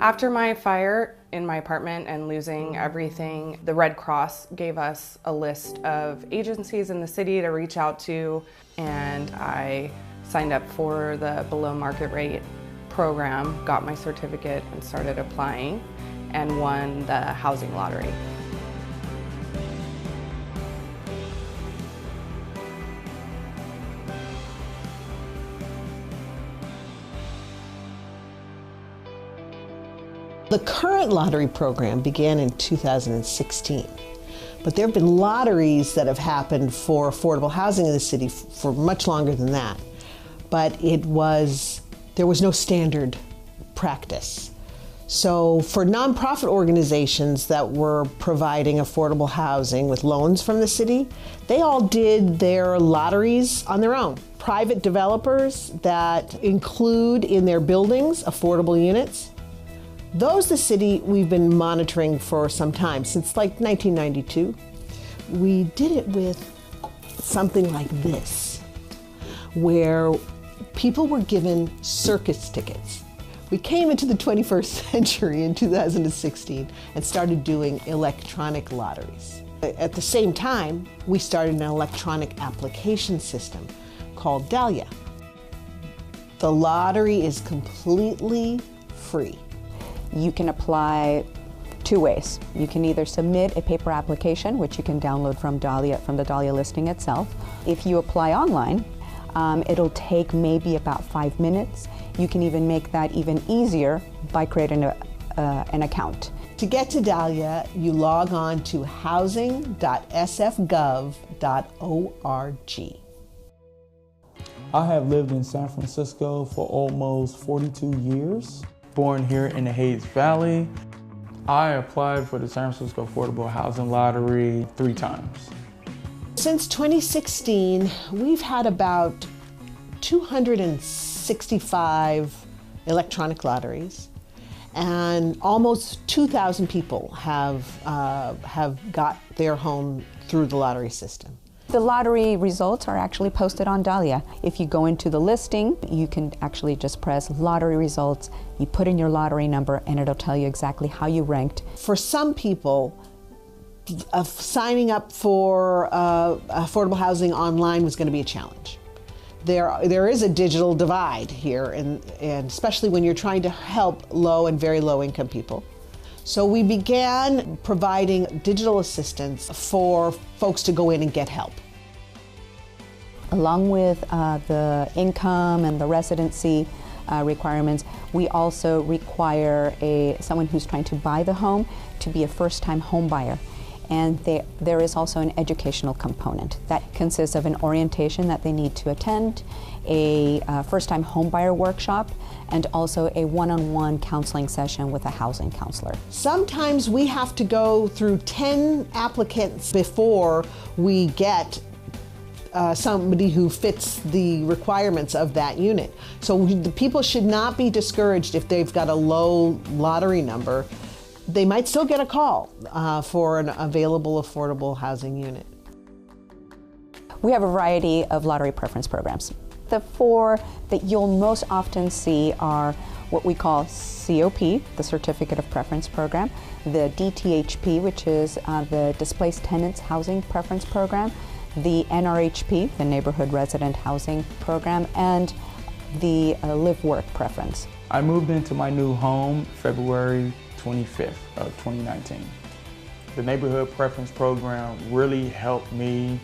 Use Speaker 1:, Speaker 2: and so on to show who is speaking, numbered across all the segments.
Speaker 1: After my fire in my apartment and losing everything, the Red Cross gave us a list of agencies in the city to reach out to, and I signed up for the below market rate program, got my certificate and started applying, and won the housing lottery.
Speaker 2: The current lottery program began in 2016, but there have been lotteries that have happened for affordable housing in the city for much longer than that. But there was no standard practice. So for nonprofit organizations that were providing affordable housing with loans from the city, they all did their lotteries on their own. Private developers that include in their buildings affordable units, those the city we've been monitoring for some time, since like 1992. We did it with something like this, where people were given circus tickets. We came into the 21st century in 2016 and started doing electronic lotteries. At the same time, we started an electronic application system called Dahlia. The lottery is completely free.
Speaker 3: You can apply two ways. You can either submit a paper application, which you can download from the Dahlia listing itself. If you apply online, it'll take maybe about 5 minutes. You can even make that even easier by creating an account.
Speaker 2: To get to Dahlia, you log on to housing.sfgov.org.
Speaker 4: I have lived in San Francisco for almost 42 years. Born here in the Hayes Valley. I applied for the San Francisco Affordable Housing Lottery 3 times.
Speaker 2: Since 2016, we've had about 265 electronic lotteries, and almost 2,000 people have got their home through the lottery system.
Speaker 3: The lottery results are actually posted on Dahlia. If you go into the listing, you can actually just press lottery results, you put in your lottery number, and it'll tell you exactly how you ranked.
Speaker 2: For some people, signing up for affordable housing online was going to be a challenge. There is a digital divide here, and especially when you're trying to help low and very low income people. So we began providing digital assistance for folks to go in and get help.
Speaker 3: Along with the income and the residency requirements, we also require someone who's trying to buy the home to be a first-time home buyer. And there is also an educational component that consists of an orientation that they need to attend, a first-time homebuyer workshop, and also a one-on-one counseling session with a housing counselor.
Speaker 2: Sometimes we have to go through 10 applicants before we get somebody who fits the requirements of that unit. So the people should not be discouraged if they've got a low lottery number. They might still get a call for an available affordable housing unit.
Speaker 3: We have a variety of lottery preference programs. The 4 that you'll most often see are what we call COP, the Certificate of Preference Program, the DTHP, which is the Displaced Tenants Housing Preference Program, the NRHP, the Neighborhood Resident Housing Program, and the Live Work Preference.
Speaker 4: I moved into my new home February 25th of 2019. The Neighborhood Preference Program really helped me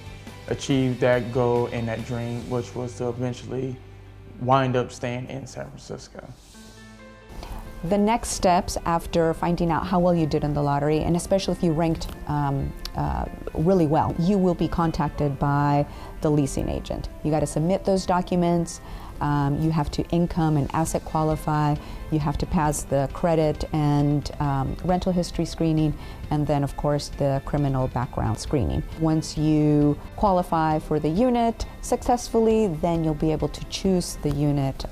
Speaker 4: achieve that goal and that dream, which was to eventually wind up staying in San Francisco.
Speaker 3: The next steps after finding out how well you did in the lottery, and especially if you ranked really well, you will be contacted by the leasing agent. You got to submit those documents. You have to income and asset qualify. You have to pass the credit and rental history screening, and then of course the criminal background screening. Once you qualify for the unit successfully, then you'll be able to choose the unit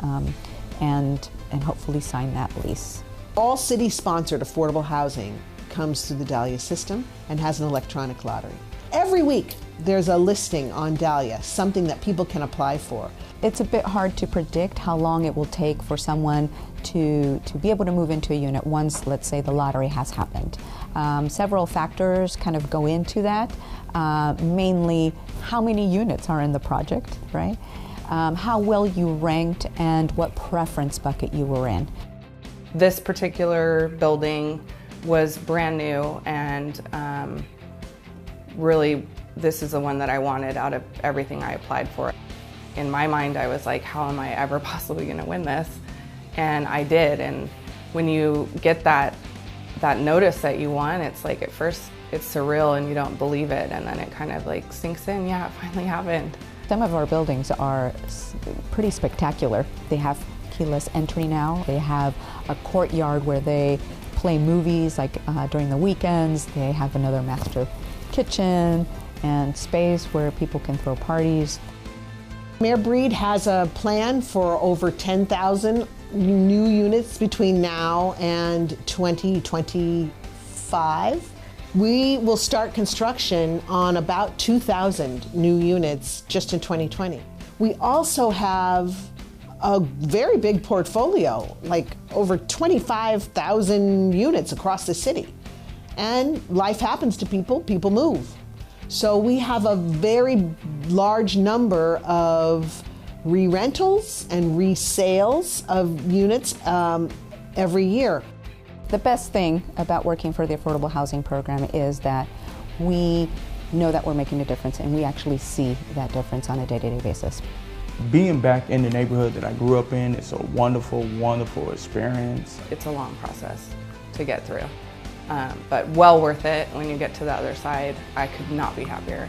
Speaker 3: and hopefully sign that lease.
Speaker 2: All city-sponsored affordable housing comes through the Dahlia system and has an electronic lottery. Every week there's a listing on Dahlia, something that people can apply for.
Speaker 3: It's a bit hard to predict how long it will take for someone to be able to move into a unit once, let's say, the lottery has happened. Several factors kind of go into that, mainly how many units are in the project, right? How well you ranked and what preference bucket you were in.
Speaker 1: This particular building was brand new, and really this is the one that I wanted out of everything I applied for. In my mind, I was like, how am I ever possibly going to win this? And I did. And when you get that notice that you won, it's like at first it's surreal and you don't believe it, and then it kind of like sinks in. Yeah, it finally happened.
Speaker 3: Some of our buildings are pretty spectacular. They have keyless entry now. They have a courtyard where they play movies like during the weekends. They have another master kitchen and space where people can throw parties.
Speaker 2: Mayor Breed has a plan for over 10,000 new units between now and 2025. We will start construction on about 2,000 new units just in 2020. We also have a very big portfolio, like over 25,000 units across the city. And life happens to people, people move. So we have a very large number of re-rentals and resales of units every year.
Speaker 3: The best thing about working for the Affordable Housing Program is that we know that we're making a difference, and we actually see that difference on a day-to-day basis.
Speaker 4: Being back in the neighborhood that I grew up in, it's a wonderful, wonderful experience.
Speaker 1: It's a long process to get through, but well worth it. When you get to the other side, I could not be happier.